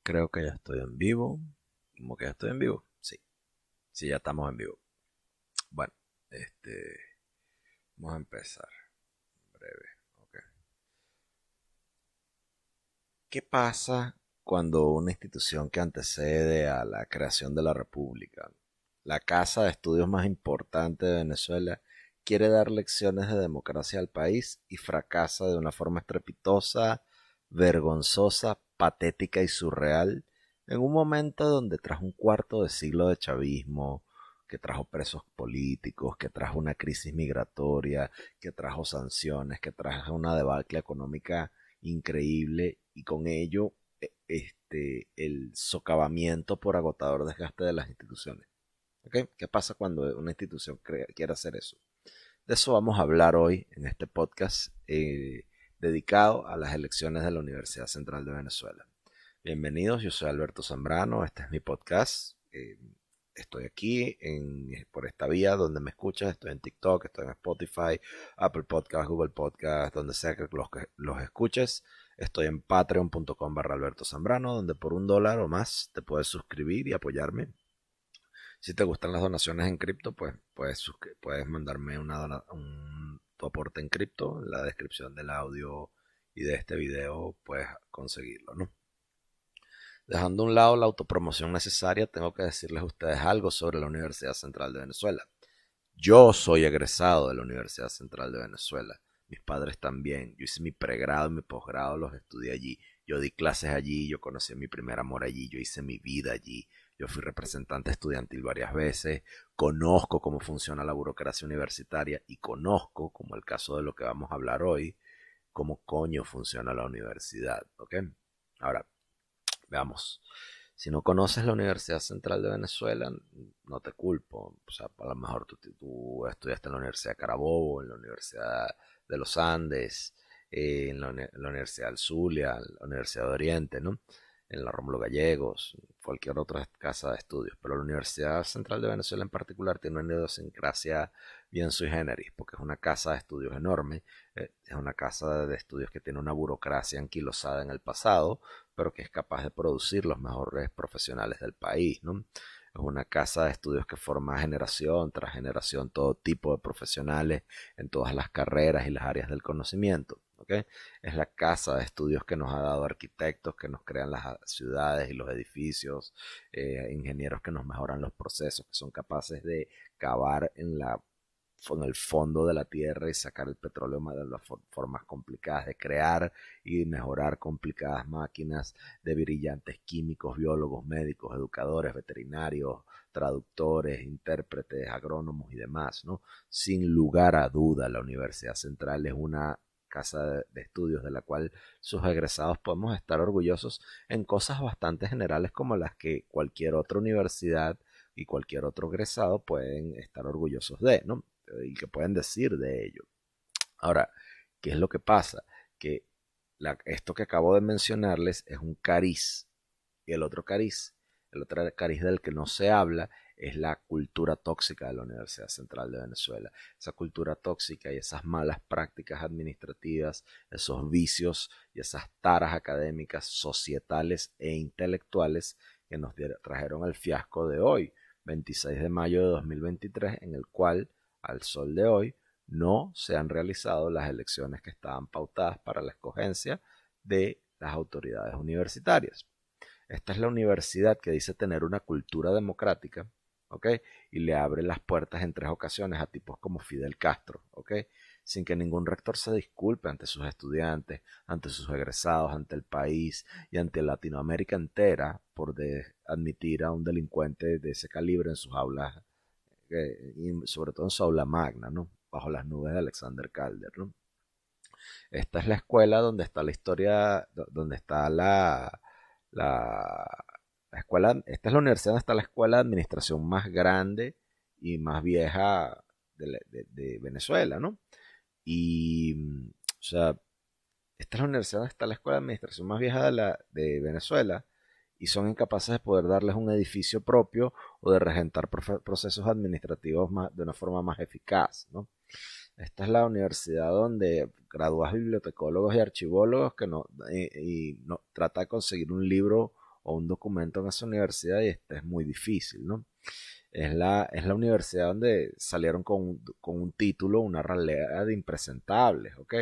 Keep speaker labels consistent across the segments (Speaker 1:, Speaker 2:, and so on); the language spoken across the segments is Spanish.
Speaker 1: Creo que ya estoy en vivo. ¿Cómo que ya estoy en vivo? Sí, sí, ya estamos en vivo. Bueno, este, vamos a empezar. Breve. Ok. ¿Qué pasa cuando una institución que antecede a la creación de la República, la casa de estudios más importante de Venezuela, quiere dar lecciones de democracia al país y fracasa de una forma estrepitosa, vergonzosa, patética y surreal, en un momento donde tras un cuarto de siglo de chavismo, que trajo presos políticos, que trajo una crisis migratoria, que trajo sanciones, que trajo una debacle económica increíble y con ello el socavamiento por agotador desgaste de las instituciones? ¿Okay? ¿Qué pasa cuando una institución quiere hacer eso? De eso vamos a hablar hoy en este podcast dedicado a las elecciones de la Universidad Central de Venezuela. Bienvenidos, yo soy Alberto Zambrano, este es mi podcast. Estoy aquí por esta vía donde me escuchas, estoy en TikTok, estoy en Spotify, Apple Podcast, Google Podcast, donde sea que los escuches. Estoy en patreon.com/Alberto Zambrano, donde por $1 o más te puedes suscribir y apoyarme. Si te gustan las donaciones en cripto, pues puedes mandarme tu aporte en cripto. En la descripción del audio y de este video puedes conseguirlo, ¿no? Dejando a un lado la autopromoción necesaria, tengo que decirles a ustedes algo sobre la Universidad Central de Venezuela. Yo soy egresado de la Universidad Central de Venezuela. Mis padres también. Yo hice mi pregrado y mi posgrado, los estudié allí. Yo di clases allí, yo conocí a mi primer amor allí, yo hice mi vida allí. Yo fui representante estudiantil varias veces, conozco cómo funciona la burocracia universitaria y conozco, como el caso de lo que vamos a hablar hoy, cómo coño funciona la universidad. ¿Ok? Ahora, veamos. Si no conoces la Universidad Central de Venezuela, no te culpo. O sea, a lo mejor tú estudiaste en la Universidad de Carabobo, en la Universidad de los Andes, en la Universidad del Zulia, en la Universidad de Oriente, ¿no? En la Rómulo Gallegos, cualquier otra casa de estudios. Pero la Universidad Central de Venezuela en particular tiene una idiosincrasia bien sui generis, porque es una casa de estudios enorme, es una casa de estudios que tiene una burocracia anquilosada en el pasado, pero que es capaz de producir los mejores profesionales del país, ¿no? Es una casa de estudios que forma generación tras generación todo tipo de profesionales en todas las carreras y las áreas del conocimiento. ¿Okay? Es la casa de estudios que nos ha dado arquitectos que nos crean las ciudades y los edificios, ingenieros que nos mejoran los procesos, que son capaces de cavar en el fondo de la tierra y sacar el petróleo de las formas complicadas, de crear y mejorar complicadas máquinas, de brillantes químicos, biólogos, médicos, educadores, veterinarios, traductores, intérpretes, agrónomos y demás, ¿no? Sin lugar a duda, la Universidad Central es una casa de estudios de la cual sus egresados podemos estar orgullosos en cosas bastante generales como las que cualquier otra universidad y cualquier otro egresado pueden estar orgullosos de, ¿no? Y que pueden decir de ello. Ahora, ¿qué es lo que pasa? Que esto que acabo de mencionarles es un cariz. Y el otro cariz del que no se habla es la cultura tóxica de la Universidad Central de Venezuela. Esa cultura tóxica y esas malas prácticas administrativas, esos vicios y esas taras académicas, societales e intelectuales que nos trajeron al fiasco de hoy, 26 de mayo de 2023, en el cual, al sol de hoy, no se han realizado las elecciones que estaban pautadas para la escogencia de las autoridades universitarias. Esta es la universidad que dice tener una cultura democrática, ¿ok? Y le abre las puertas en 3 ocasiones a tipos como Fidel Castro, ¿ok? Sin que ningún rector se disculpe ante sus estudiantes, ante sus egresados, ante el país y ante Latinoamérica entera por admitir a un delincuente de ese calibre en sus aulas, y sobre todo en su aula magna, ¿no? Bajo las nubes de Alexander Calder, ¿no? Esta es la escuela donde está la historia, donde está la, la escuela, esta es la universidad donde está la escuela de administración más grande y más vieja de Venezuela, ¿no? Y, o sea, esta es la universidad donde está la escuela de administración más vieja de Venezuela y son incapaces de poder darles un edificio propio o de regentar procesos administrativos de una forma más eficaz, ¿no? Esta es la universidad donde gradúas bibliotecólogos y archivólogos que no, y no trata de conseguir un libro o un documento en esa universidad y este es muy difícil, ¿no? Es la universidad donde salieron con un título, una ralea de impresentables, ¿ok?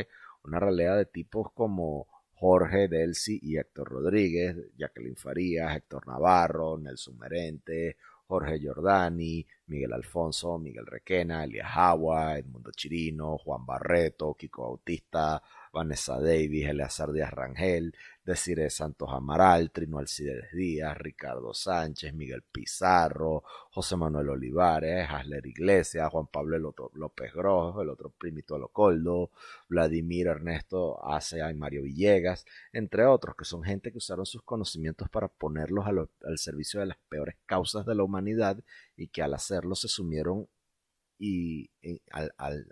Speaker 1: Una ralea de tipos como Jorge Delcy y Héctor Rodríguez, Jacqueline Farías, Héctor Navarro, Nelson Merente, Jorge Giordani, Miguel Alfonso, Miguel Requena, Elías Agua, Edmundo Chirino, Juan Barreto, Kiko Bautista, Vanessa Davis, Eleazar Díaz Rangel, Desiree Santos Amaral, Trino Alcides Díaz, Ricardo Sánchez, Miguel Pizarro, José Manuel Olivares, Hasler Iglesias, Juan Pablo López Grojo, el otro primito Locoldo, Vladimir Ernesto Acea y Mario Villegas, entre otros, que son gente que usaron sus conocimientos para ponerlos al servicio de las peores causas de la humanidad y que al hacerlo se sumieron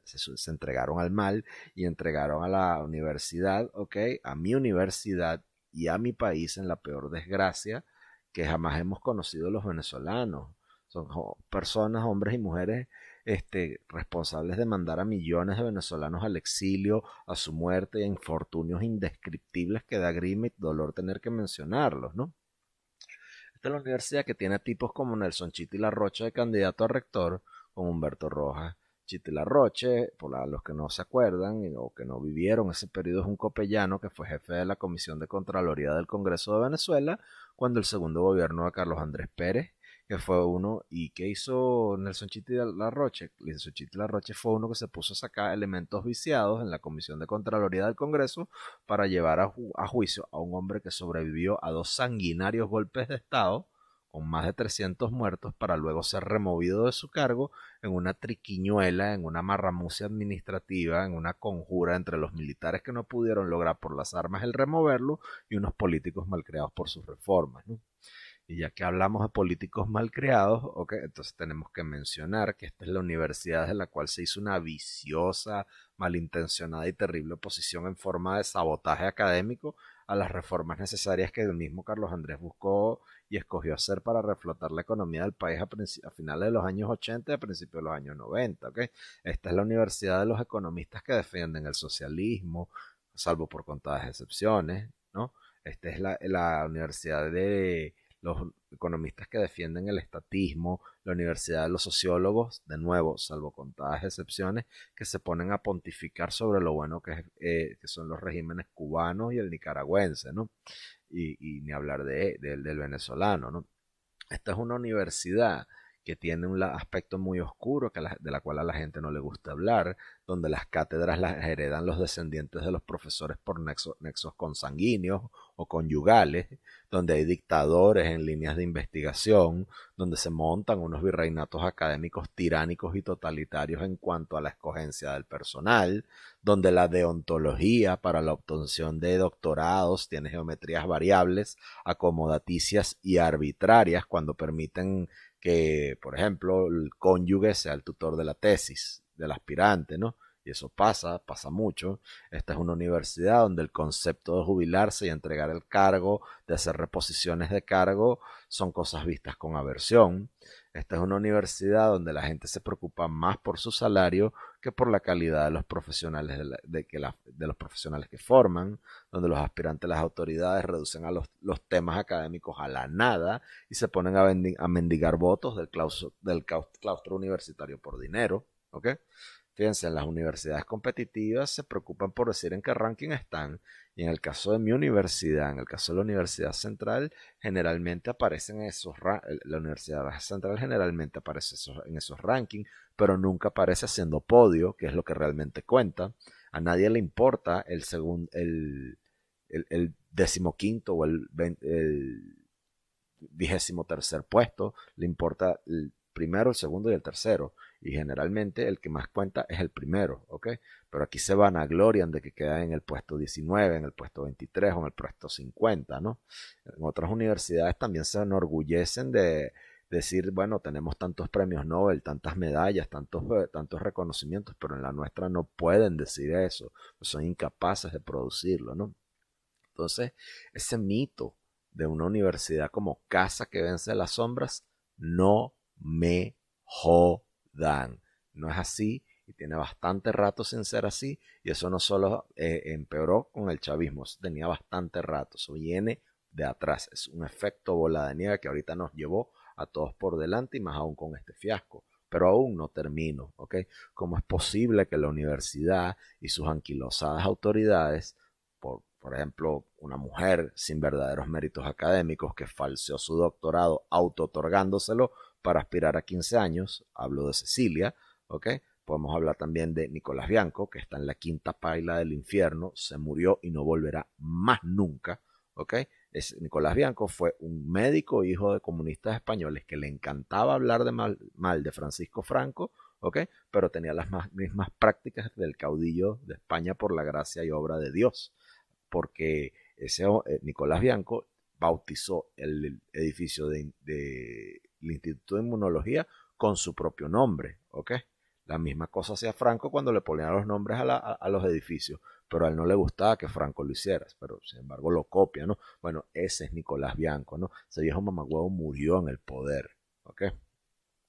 Speaker 1: se entregaron al mal y entregaron a la universidad, ok, a mi universidad y a mi país en la peor desgracia que jamás hemos conocido los venezolanos. Son personas, hombres y mujeres, responsables de mandar a millones de venezolanos al exilio, a su muerte y a infortunios indescriptibles que da grima y dolor tener que mencionarlos, ¿no? Esta es la universidad que tiene tipos como Nelson Chiti Larroche de candidato a rector, con Humberto Rojas. Chiti Larroche, los que no se acuerdan o que no vivieron ese periodo, es un copellano que fue jefe de la Comisión de Contraloría del Congreso de Venezuela cuando el segundo gobierno de Carlos Andrés Pérez, que fue uno, y que hizo Nelson Chiti Larroche. Nelson Chiti Larroche fue uno que se puso a sacar elementos viciados en la Comisión de Contraloría del Congreso para llevar a juicio a un hombre que sobrevivió a dos sanguinarios golpes de Estado con más de 300 muertos para luego ser removido de su cargo en una triquiñuela, en una marramucia administrativa, en una conjura entre los militares que no pudieron lograr por las armas el removerlo y unos políticos malcriados por sus reformas, ¿no? Y ya que hablamos de políticos mal creados, okay, entonces tenemos que mencionar que esta es la universidad de la cual se hizo una viciosa, malintencionada y terrible oposición en forma de sabotaje académico a las reformas necesarias que el mismo Carlos Andrés buscó y escogió hacer para reflotar la economía del país a finales de los años 80 y a principios de los años 90. ¿Okay? Esta es la universidad de los economistas que defienden el socialismo, salvo por contadas excepciones, ¿no? Esta es la universidad de los economistas que defienden el estatismo, la universidad de los sociólogos, de nuevo, salvo contadas excepciones, que se ponen a pontificar sobre lo bueno que son los regímenes cubanos y el nicaragüense, ¿no? Y ni hablar del venezolano, ¿no? Esta es una universidad que tiene un aspecto muy oscuro de la cual a la gente no le gusta hablar, donde las cátedras las heredan los descendientes de los profesores por nexos consanguíneos o conyugales, donde hay dictadores en líneas de investigación, donde se montan unos virreinatos académicos tiránicos y totalitarios en cuanto a la escogencia del personal, donde la deontología para la obtención de doctorados tiene geometrías variables, acomodaticias y arbitrarias cuando permiten que, por ejemplo, el cónyuge sea el tutor de la tesis del aspirante, ¿no? Y eso pasa mucho. Esta es una universidad donde el concepto de jubilarse y entregar el cargo, de hacer reposiciones de cargo, son cosas vistas con aversión. Esta es una universidad donde la gente se preocupa más por su salario que por la calidad de los profesionales de los profesionales que forman, donde los aspirantes a las autoridades reducen a los temas académicos a la nada y se ponen a mendigar votos del claustro universitario por dinero, ¿ok? Fíjense, en las universidades competitivas se preocupan por decir en qué ranking están. Y en el caso de mi universidad, en el caso de la Universidad Central, generalmente aparecen la Universidad Central generalmente aparece en esos rankings, pero nunca aparece haciendo podio, que es lo que realmente cuenta. A nadie le importa el 15º o el 23º puesto, le importa el primero, el segundo y el tercero. Y generalmente el que más cuenta es el primero, ¿ok? Pero aquí se vanaglorian de que quedan en el puesto 19, en el puesto 23 o en el puesto 50, ¿no? En otras universidades también se enorgullecen de decir, bueno, tenemos tantos premios Nobel, tantas medallas, tantos reconocimientos, pero en la nuestra no pueden decir eso, pues son incapaces de producirlo, ¿no? Entonces, ese mito de una universidad como casa que vence las sombras, no me jodan. No es así y tiene bastante rato sin ser así y eso no solo empeoró con el chavismo, eso tenía bastante rato, eso viene de atrás. Es un efecto bola de nieve que ahorita nos llevó a todos por delante y más aún con este fiasco. Pero aún no termino, ¿ok? ¿Cómo es posible que la universidad y sus anquilosadas autoridades, por ejemplo, una mujer sin verdaderos méritos académicos que falseó su doctorado auto-otorgándoselo para aspirar a 15 años, hablo de Cecilia, ¿ok? Podemos hablar también de Nicolás Bianco, que está en la quinta paila del infierno, se murió y no volverá más nunca, ¿ok? Nicolás Bianco fue un médico hijo de comunistas españoles que le encantaba hablar de mal de Francisco Franco, ¿ok? Pero tenía las mismas prácticas del caudillo de España por la gracia y obra de Dios, porque Nicolás Bianco bautizó el edificio del Instituto de Inmunología con su propio nombre, ¿ok? La misma cosa hacía Franco cuando le ponían los nombres a los edificios, pero a él no le gustaba que Franco lo hiciera, pero sin embargo lo copia, ¿no? Bueno, ese es Nicolás Bianco, ¿no? Ese viejo mamagüevo murió en el poder, ¿ok?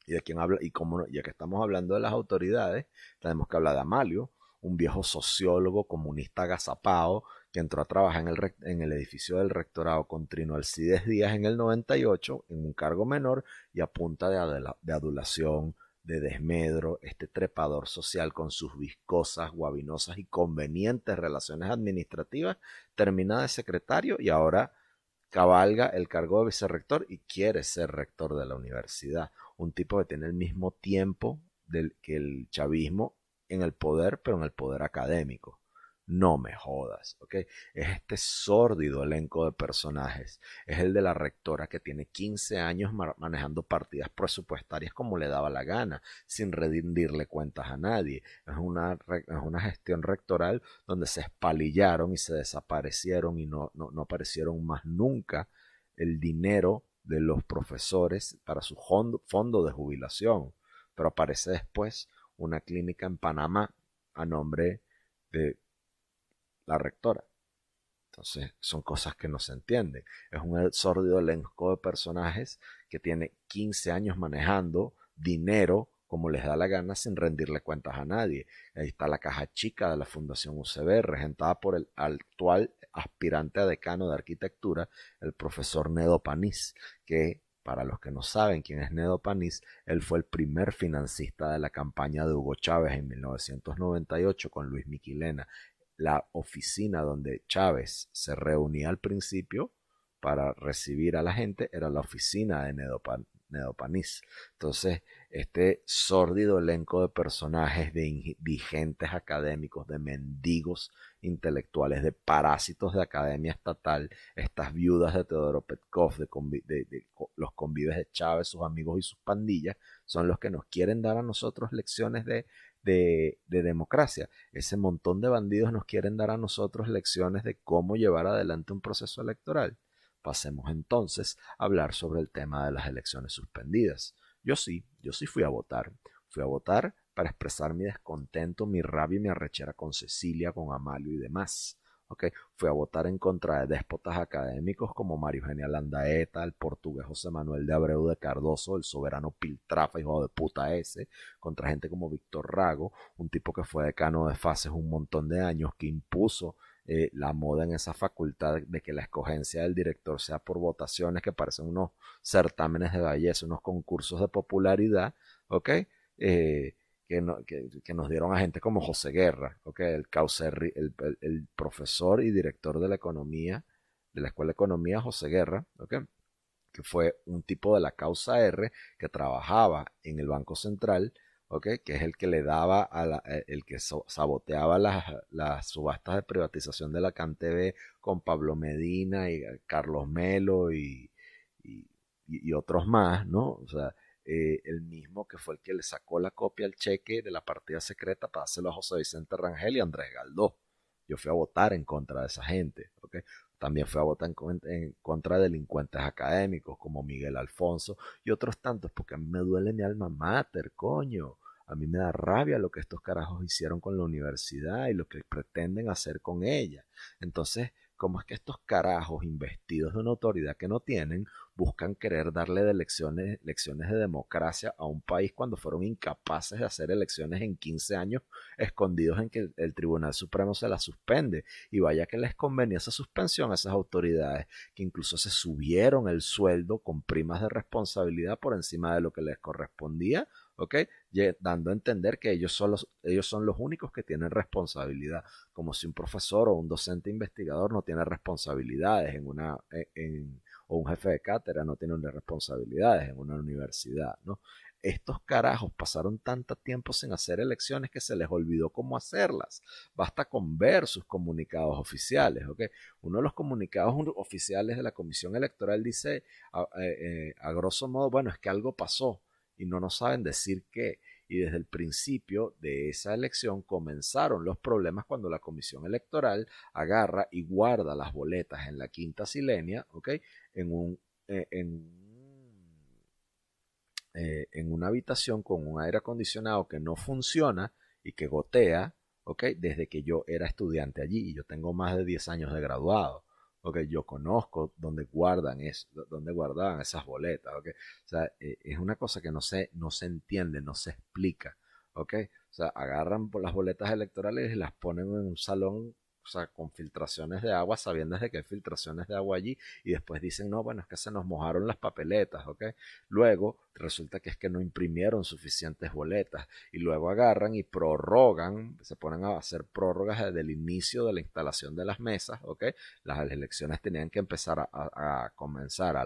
Speaker 1: Y de quién habla, y como ya que estamos hablando de las autoridades, tenemos que hablar de Amalio, un viejo sociólogo comunista agazapado que entró a trabajar en el edificio del rectorado con Trino Alcides Díaz en el 98 en un cargo menor y a punta de adulación, de desmedro, este trepador social con sus viscosas, guabinosas y convenientes relaciones administrativas, termina de secretario y ahora cabalga el cargo de vicerrector y quiere ser rector de la universidad. Un tipo que tiene el mismo tiempo que el chavismo en el poder, pero en el poder académico. No me jodas, ¿ok? Es este sórdido elenco de personajes. Es el de la rectora que tiene 15 años manejando partidas presupuestarias como le daba la gana, sin rendirle cuentas a nadie. Es una gestión rectoral donde se espalillaron y se desaparecieron y no aparecieron más nunca el dinero de los profesores para su fondo de jubilación. Pero aparece después una clínica en Panamá a nombre de la rectora. Entonces, son cosas que no se entienden. Es un sórdido elenco de personajes que tiene 15 años manejando dinero como les da la gana sin rendirle cuentas a nadie. Ahí está la caja chica de la Fundación UCB, regentada por el actual aspirante a decano de arquitectura, el profesor Nedo Panís, que para los que no saben quién es Nedo Panís, él fue el primer financista de la campaña de Hugo Chávez en 1998 con Luis Miquilena. La oficina donde Chávez se reunía al principio para recibir a la gente era la oficina de Nedo Panís. Entonces, este sórdido elenco de personajes, de indigentes académicos, de mendigos intelectuales, de parásitos de academia estatal, estas viudas de Teodoro Petkov, de los convives de Chávez, sus amigos y sus pandillas, son los que nos quieren dar a nosotros lecciones de democracia. Ese montón de bandidos nos quieren dar a nosotros lecciones de cómo llevar adelante un proceso electoral. Pasemos entonces a hablar sobre el tema de las elecciones suspendidas. Yo sí fui a votar. Fui a votar para expresar mi descontento, mi rabia y mi arrechera con Cecilia, con Amalio y demás. Okay. Fui a votar en contra de déspotas académicos como Mario Eugenia Landaeta, el portugués José Manuel de Abreu de Cardoso, el soberano Piltrafa, hijo de puta ese, contra gente como Víctor Rago, un tipo que fue decano de Fases un montón de años, que impuso la moda en esa facultad de que la escogencia del director sea por votaciones que parecen unos certámenes de belleza, unos concursos de popularidad, ¿ok? Que nos dieron a gente como José Guerra, ¿okay? El profesor y director de la economía, de la Escuela de Economía, José Guerra, ¿okay? Que fue un tipo de la causa R que trabajaba en el Banco Central, ¿okay? Que es el que le daba el que saboteaba las subastas de privatización de la CanTV con Pablo Medina y Carlos Melo y, y otros más, ¿no? O sea, el mismo que fue el que le sacó la copia al cheque de la partida secreta para dárselo a José Vicente Rangel y Andrés Galdós. Yo fui a votar en contra de esa gente, ¿ok? También fui a votar en contra de delincuentes académicos como Miguel Alfonso y otros tantos, porque a mí me duele mi alma mater, coño. A mí me da rabia lo que estos carajos hicieron con la universidad y lo que pretenden hacer con ella. Entonces, cómo es que estos carajos investidos de una autoridad que no tienen buscan querer darle de lecciones de democracia a un país cuando fueron incapaces de hacer elecciones en 15 años escondidos en que el Tribunal Supremo se las suspende. Y vaya que les convenía esa suspensión a esas autoridades, que incluso se subieron el sueldo con primas de responsabilidad por encima de lo que les correspondía, ¿ok? Dando a entender que ellos son los únicos que tienen responsabilidad, como si un profesor o un docente investigador no tiene responsabilidades o un jefe de cátedra no tiene responsabilidades en una universidad, ¿no? Estos carajos pasaron tanto tiempo sin hacer elecciones que se les olvidó cómo hacerlas. Basta con ver sus comunicados oficiales, ¿ok? Uno de los comunicados oficiales de la Comisión Electoral dice, a grosso modo, bueno, es que algo pasó y no nos saben decir qué. Y desde el principio de esa elección comenzaron los problemas cuando la Comisión Electoral agarra y guarda las boletas en la Quinta Silenia, ¿ok? En un, eh, en, en una habitación con un aire acondicionado que no funciona y que gotea, ¿ok? Desde que yo era estudiante allí y yo tengo más de 10 años de graduado. ¿Ok? Yo conozco dónde guardaban esas boletas. ¿Ok? O sea, es una cosa que no se entiende, no se explica. ¿Ok? O sea, agarran por las boletas electorales y las ponen en un salón, o sea, con filtraciones de agua, sabiendo de que hay filtraciones de agua allí, y después dicen, no, bueno, es que se nos mojaron las papeletas, ¿ok? Luego resulta que es que no imprimieron suficientes boletas, y luego agarran y prorrogan, se ponen a hacer prórrogas desde el inicio de la instalación de las mesas, ¿ok? Las elecciones tenían que empezar a comenzar a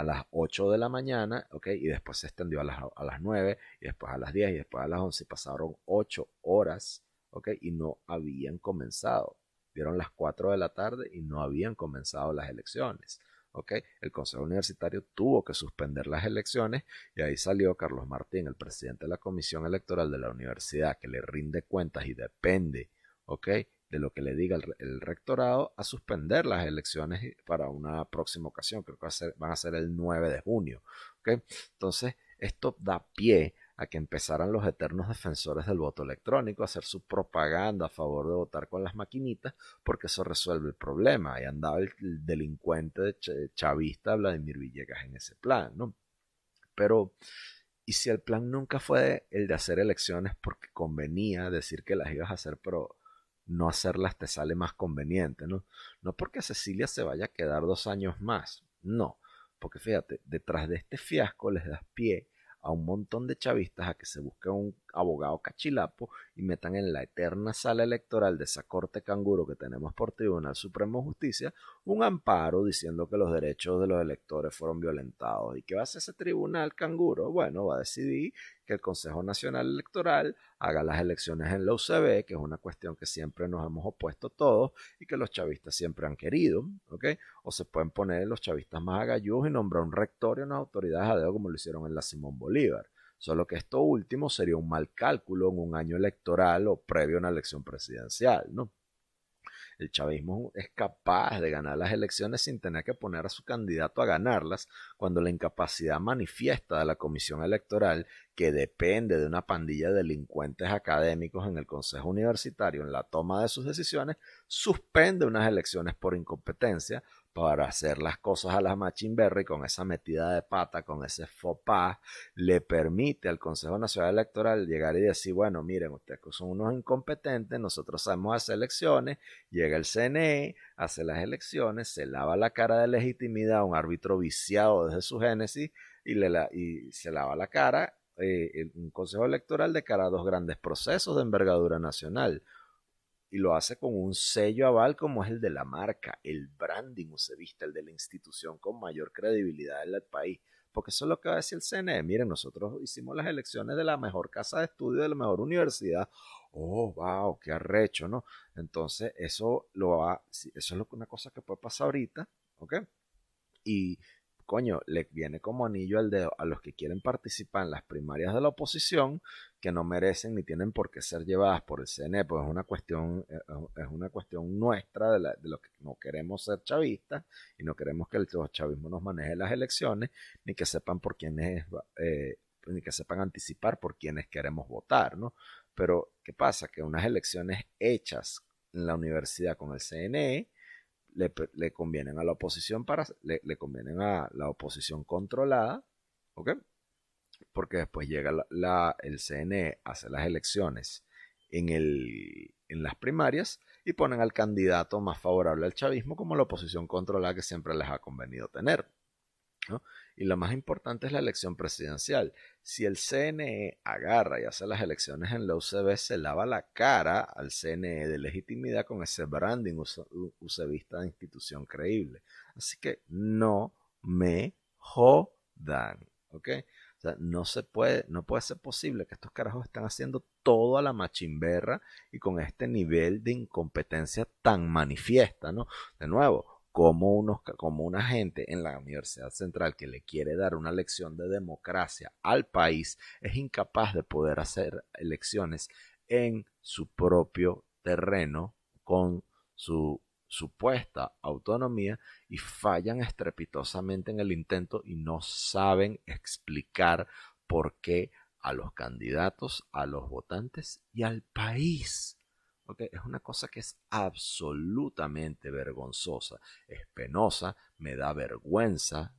Speaker 1: las 8 de la mañana, ¿ok? Y después se extendió a las 9, y después a las 10, y después a las 11, pasaron 8 horas, ¿ok? Y no habían comenzado. Dieron las 4 de la tarde y no habían comenzado las elecciones. ¿Ok? El Consejo Universitario tuvo que suspender las elecciones y ahí salió Carlos Martín, el presidente de la Comisión Electoral de la universidad, que le rinde cuentas y depende, ¿ok? De lo que le diga el rectorado, a suspender las elecciones para una próxima ocasión. Creo que van a ser el 9 de junio. ¿Ok? Entonces, esto da pie a que empezaran los eternos defensores del voto electrónico a hacer su propaganda a favor de votar con las maquinitas, porque eso resuelve el problema. Y andaba el delincuente chavista Vladimir Villegas en ese plan, ¿no? Pero, ¿y si el plan nunca fue el de hacer elecciones porque convenía decir que las ibas a hacer, pero no hacerlas te sale más conveniente, ¿no? No porque Cecilia se vaya a quedar 2 años más, no, porque fíjate, detrás de este fiasco les das pie a un montón de chavistas a que se busque un abogado cachilapo y metan en la eterna sala electoral de esa corte canguro que tenemos por Tribunal Supremo de Justicia un amparo diciendo que los derechos de los electores fueron violentados. ¿Y qué va a hacer ese tribunal canguro? Bueno, va a decidir que el Consejo Nacional Electoral haga las elecciones en la UCB, que es una cuestión que siempre nos hemos opuesto todos y que los chavistas siempre han querido, ¿ok? O se pueden poner los chavistas más agalludos y nombrar un rector y unas autoridades a dedo como lo hicieron en la Simón Bolívar. Solo que esto último sería un mal cálculo en un año electoral o previo a una elección presidencial, ¿no? El chavismo es capaz de ganar las elecciones sin tener que poner a su candidato a ganarlas, cuando la incapacidad manifiesta de la Comisión Electoral, que depende de una pandilla de delincuentes académicos en el Consejo Universitario en la toma de sus decisiones, suspende unas elecciones por incompetencia para hacer las cosas a la Machinberry con esa metida de pata, con ese faux pas, le permite al Consejo Nacional Electoral llegar y decir, bueno, miren, ustedes son unos incompetentes, nosotros sabemos hacer elecciones. Llega el CNE, hace las elecciones, se lava la cara de legitimidad a un árbitro viciado desde su génesis y se lava la cara un consejo electoral de cara a dos grandes procesos de envergadura nacional. Y lo hace con un sello aval como es el de la marca, el branding usevista, el de la institución con mayor credibilidad en el país. Porque eso es lo que va a decir el CNE. Miren, nosotros hicimos las elecciones de la mejor casa de estudio, de la mejor universidad. Oh, wow, qué arrecho, ¿no? Entonces, eso es una cosa que puede pasar ahorita, ¿ok? Y, coño, le viene como anillo al dedo a los que quieren participar en las primarias de la oposición, que no merecen ni tienen por qué ser llevadas por el CNE, pues es una cuestión nuestra de lo que no queremos ser chavistas y no queremos que el chavismo nos maneje las elecciones, ni que sepan por quiénes, ni que sepan anticipar por quiénes queremos votar, ¿no? Pero, ¿qué pasa? Que unas elecciones hechas en la universidad con el CNE le convienen a la oposición le convienen a la oposición controlada, ¿ok? Porque después llega el CNE, hace las elecciones en las primarias y ponen al candidato más favorable al chavismo como la oposición controlada que siempre les ha convenido tener, ¿no? Y lo más importante es la elección presidencial. Si el CNE agarra y hace las elecciones en la UCB, se lava la cara al CNE de legitimidad con ese branding UCBista de institución creíble. Así que no me jodan, ¿ok? O sea, no puede ser posible que estos carajos están haciendo todo a la machimberra y con este nivel de incompetencia tan manifiesta, ¿no? De nuevo, como una gente en la Universidad Central que le quiere dar una lección de democracia al país es incapaz de poder hacer elecciones en su propio terreno con su supuesta autonomía y fallan estrepitosamente en el intento y no saben explicar por qué a los candidatos, a los votantes y al país. Okay, es una cosa que es absolutamente vergonzosa, es penosa, me da vergüenza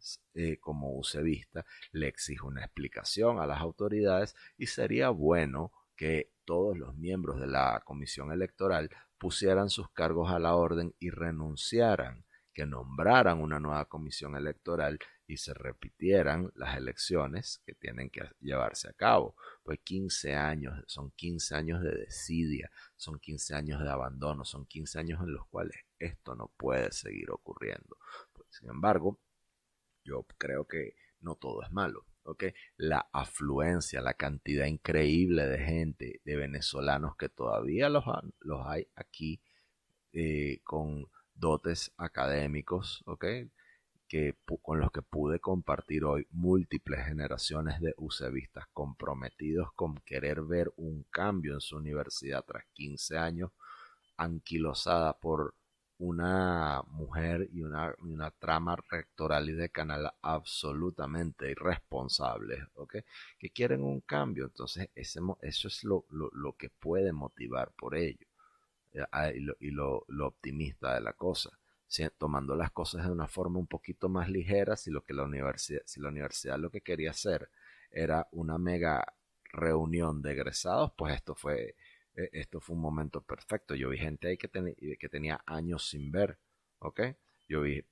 Speaker 1: como UCBista, le exijo una explicación a las autoridades y sería bueno que todos los miembros de la comisión electoral pusieran sus cargos a la orden y renunciaran, que nombraran una nueva comisión electoral y se repitieran las elecciones que tienen que llevarse a cabo. Pues 15 años, son 15 años de desidia, son 15 años de abandono, son 15 años en los cuales esto no puede seguir ocurriendo. Pues, sin embargo, yo creo que no todo es malo. ¿Okay? La afluencia, la cantidad increíble de gente, de venezolanos que todavía los hay aquí con dotes académicos, ¿okay? Con los que pude compartir hoy múltiples generaciones de UCBistas comprometidos con querer ver un cambio en su universidad tras 15 años anquilosada por una mujer y una trama rectoral y decanal absolutamente irresponsables, ¿ok? Que quieren un cambio. Entonces, eso es lo que puede motivar por ello lo optimista de la cosa. Tomando las cosas de una forma un poquito más ligera, si la universidad lo que quería hacer era una mega reunión de egresados, pues esto fue un momento perfecto. Yo vi gente ahí que tenía años sin ver, ¿ok? Yo vi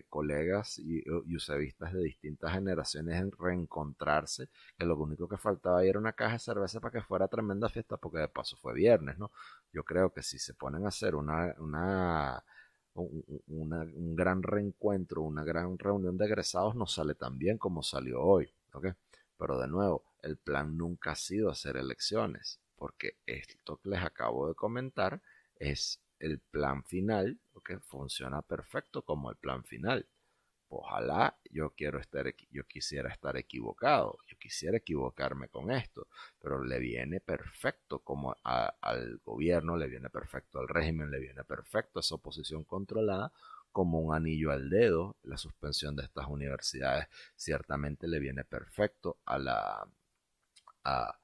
Speaker 1: colegas y usevistas de distintas generaciones en reencontrarse, que lo único que faltaba ahí era una caja de cerveza para que fuera tremenda fiesta, porque de paso fue viernes, ¿no? Yo creo que si se ponen a hacer un gran reencuentro, una gran reunión de egresados, no sale tan bien como salió hoy, ¿ok? Pero de nuevo, el plan nunca ha sido hacer elecciones, porque esto que les acabo de comentar es el plan final, que funciona perfecto como el plan final. Ojalá yo quisiera estar equivocado, yo quisiera equivocarme con esto, pero le viene perfecto como al gobierno, le viene perfecto al régimen, le viene perfecto a esa oposición controlada como un anillo al dedo. La suspensión de estas universidades ciertamente le viene perfecto a, a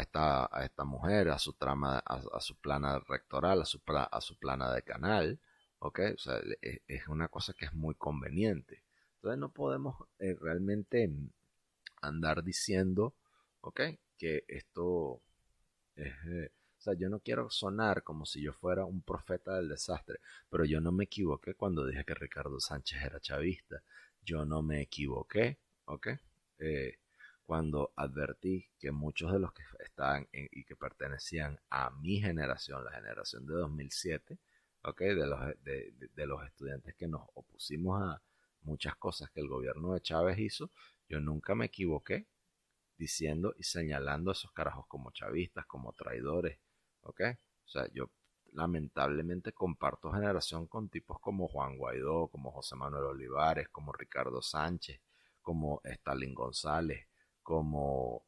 Speaker 1: esta mujer, a su trama, a su plana rectoral, a su plana de canal, ¿ok? O sea, es una cosa que es muy conveniente. Entonces no podemos realmente andar diciendo, ¿ok? Que esto es... o sea, yo no quiero sonar como si yo fuera un profeta del desastre, pero yo no me equivoqué cuando dije que Ricardo Sánchez era chavista. Yo no me equivoqué, ¿ok? Eh, cuando advertí que muchos de los que estaban y que pertenecían a mi generación, la generación de 2007, ¿okay? De los estudiantes que nos opusimos a muchas cosas que el gobierno de Chávez hizo, yo nunca me equivoqué diciendo y señalando a esos carajos como chavistas, como traidores, ¿ok? O sea, yo lamentablemente comparto generación con tipos como Juan Guaidó, como José Manuel Olivares, como Ricardo Sánchez, como Stalin González, como o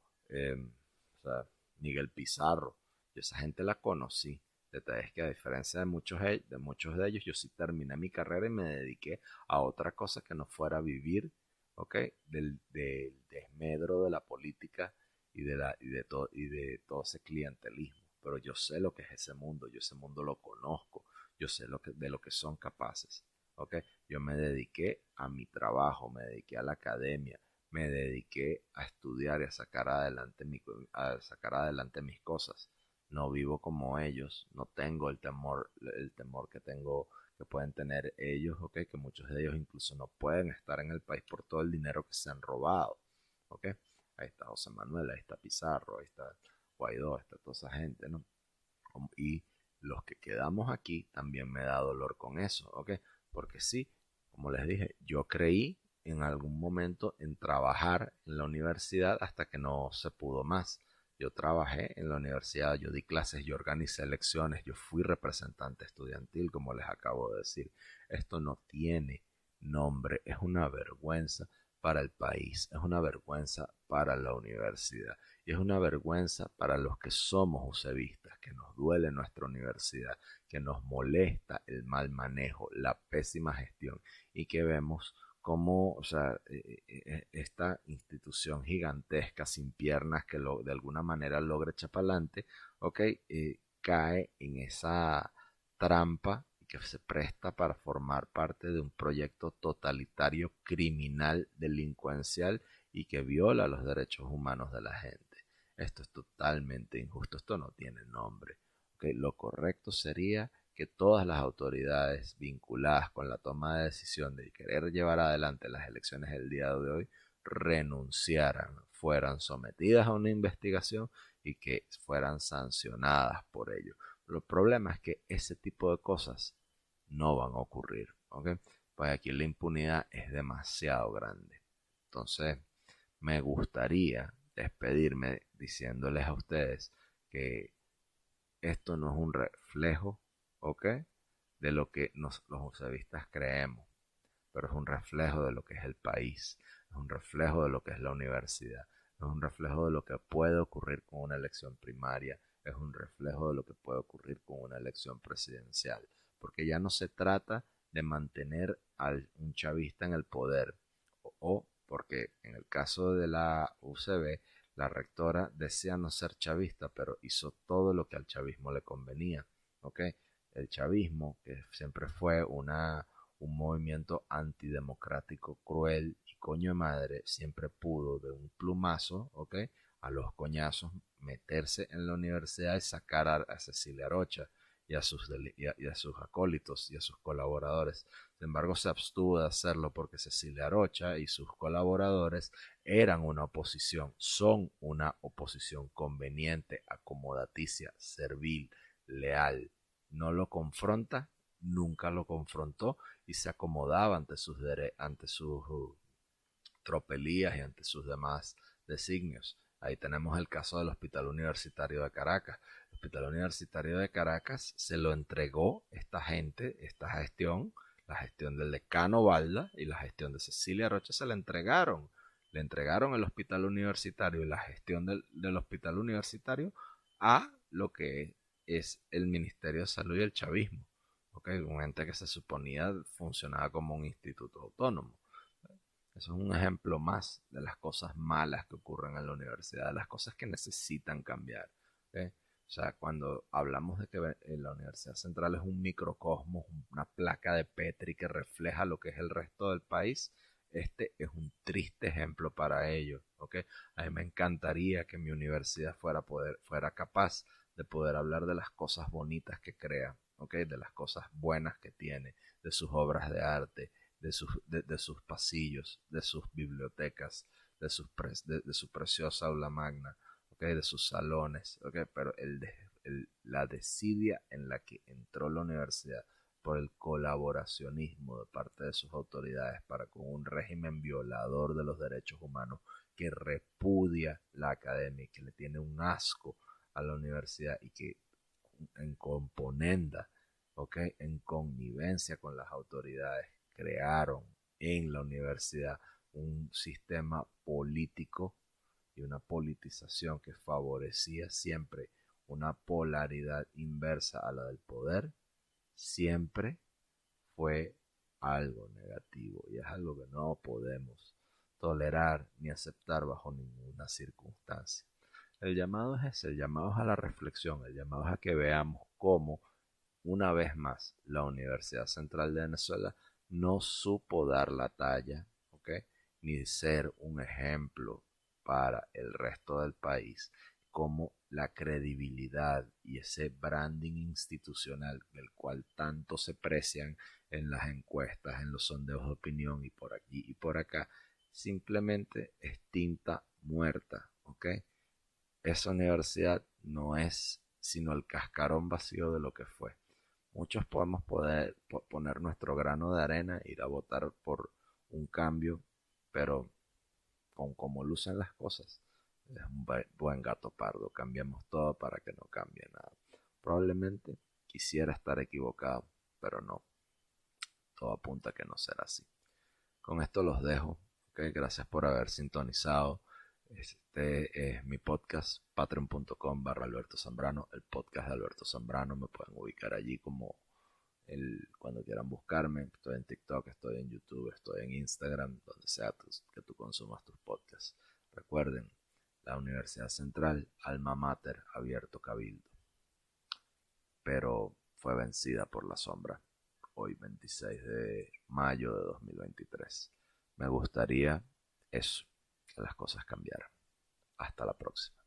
Speaker 1: sea, Miguel Pizarro. Yo esa gente la conocí. Detalles que a diferencia de muchos de ellos, yo sí terminé mi carrera y me dediqué a otra cosa que no fuera vivir, ¿ok? Del desmedro de la política y de todo ese clientelismo. Pero yo sé lo que es ese mundo, yo ese mundo lo conozco, yo sé de lo que son capaces, ¿ok? Yo me dediqué a mi trabajo, me dediqué a la academia, me dediqué a estudiar y a sacar adelante mis cosas. No vivo como ellos, no tengo el temor que tengo, que pueden tener ellos, ¿ok? Que muchos de ellos incluso no pueden estar en el país por todo el dinero que se han robado, ¿ok? Ahí está José Manuel, ahí está Pizarro, ahí está Guaidó, está toda esa gente, ¿no? Y los que quedamos aquí también me da dolor con eso, ¿ok? Porque sí, como les dije, yo creí en algún momento en trabajar en la universidad hasta que no se pudo más. Yo trabajé en la universidad, yo di clases, yo organicé elecciones, yo fui representante estudiantil, como les acabo de decir. Esto no tiene nombre, es una vergüenza para el país, es una vergüenza para la universidad. Y es una vergüenza para los que somos usevistas, que nos duele nuestra universidad, que nos molesta el mal manejo, la pésima gestión y que vemos cómo, o sea, esta institución gigantesca sin piernas que de alguna manera logra echar para adelante, ok, cae en esa trampa y que se presta para formar parte de un proyecto totalitario, criminal, delincuencial y que viola los derechos humanos de la gente. Esto es totalmente injusto, esto no tiene nombre. ¿Okay? Lo correcto sería que todas las autoridades vinculadas con la toma de decisión de querer llevar adelante las elecciones del día de hoy renunciaran, fueran sometidas a una investigación y que fueran sancionadas por ello. Pero el problema es que ese tipo de cosas no van a ocurrir, ¿ok? Pues aquí la impunidad es demasiado grande. Entonces, me gustaría despedirme diciéndoles a ustedes que esto no es un reflejo, ¿ok? De lo que los usevistas creemos, pero es un reflejo de lo que es el país, es un reflejo de lo que es la universidad, es un reflejo de lo que puede ocurrir con una elección primaria, es un reflejo de lo que puede ocurrir con una elección presidencial, porque ya no se trata de mantener a un chavista en el poder, o porque en el caso de la UCB, la rectora desea no ser chavista, pero hizo todo lo que al chavismo le convenía, ¿ok? El chavismo, que siempre fue un movimiento antidemocrático cruel y coño de madre, siempre pudo de un plumazo, ¿ok? A los coñazos meterse en la universidad y sacar a Cecilia Rocha y a sus acólitos y a sus colaboradores. Sin embargo, se abstuvo de hacerlo porque Cecilia Rocha y sus colaboradores eran una oposición, son una oposición conveniente, acomodaticia, servil, leal. No lo confronta, nunca lo confrontó y se acomodaba ante sus tropelías y ante sus demás designios. Ahí tenemos el caso del Hospital Universitario de Caracas. El Hospital Universitario de Caracas se lo entregó esta gente, esta gestión, la gestión del decano Balda y la gestión de Cecilia Rocha se la entregaron. Le entregaron el hospital universitario y la gestión del hospital universitario a lo que es el Ministerio de Salud y el chavismo. ¿Okay? Un ente que se suponía funcionaba como un instituto autónomo. Eso es un ejemplo más de las cosas malas que ocurren en la universidad, de las cosas que necesitan cambiar. ¿Okay? O sea, cuando hablamos de que la Universidad Central es un microcosmos, una placa de Petri que refleja lo que es el resto del país, este es un triste ejemplo para ello. ¿Okay? A mí me encantaría que mi universidad fuera capaz de poder hablar de las cosas bonitas que crea, ¿okay? De las cosas buenas que tiene, de sus obras de arte, de sus pasillos, de sus bibliotecas, de su preciosa aula magna, ¿okay? De sus salones, ¿okay? Pero la desidia en la que entró la universidad por el colaboracionismo de parte de sus autoridades para con un régimen violador de los derechos humanos que repudia la academia, que le tiene un asco a la universidad y que en componenda, ¿okay? En connivencia con las autoridades, crearon en la universidad un sistema político y una politización que favorecía siempre una polaridad inversa a la del poder, siempre fue algo negativo y es algo que no podemos tolerar ni aceptar bajo ninguna circunstancia. El llamado es ese, el llamado es a la reflexión, el llamado es a que veamos cómo una vez más, la Universidad Central de Venezuela no supo dar la talla, ¿ok? Ni ser un ejemplo para el resto del país, como la credibilidad y ese branding institucional del cual tanto se precian en las encuestas, en los sondeos de opinión y por aquí y por acá, simplemente es tinta muerta, ¿ok? Esa universidad no es sino el cascarón vacío de lo que fue. Muchos podemos poner nuestro grano de arena, ir a votar por un cambio, pero con cómo lucen las cosas, es un buen gato pardo. Cambiamos todo para que no cambie nada. Probablemente quisiera estar equivocado, pero no. Todo apunta a que no será así. Con esto los dejo. Okay, gracias por haber sintonizado. Este es mi podcast, patreon.com/Alberto Zambrano, el podcast de Alberto Zambrano. Me pueden ubicar allí como cuando quieran buscarme. Estoy en TikTok, estoy en YouTube, estoy en Instagram, donde sea que tú consumas tus podcasts. Recuerden, la Universidad Central, alma mater, abierto cabildo, pero fue vencida por la sombra. Hoy 26 de mayo de 2023. Me gustaría eso, que las cosas cambiaran. Hasta la próxima.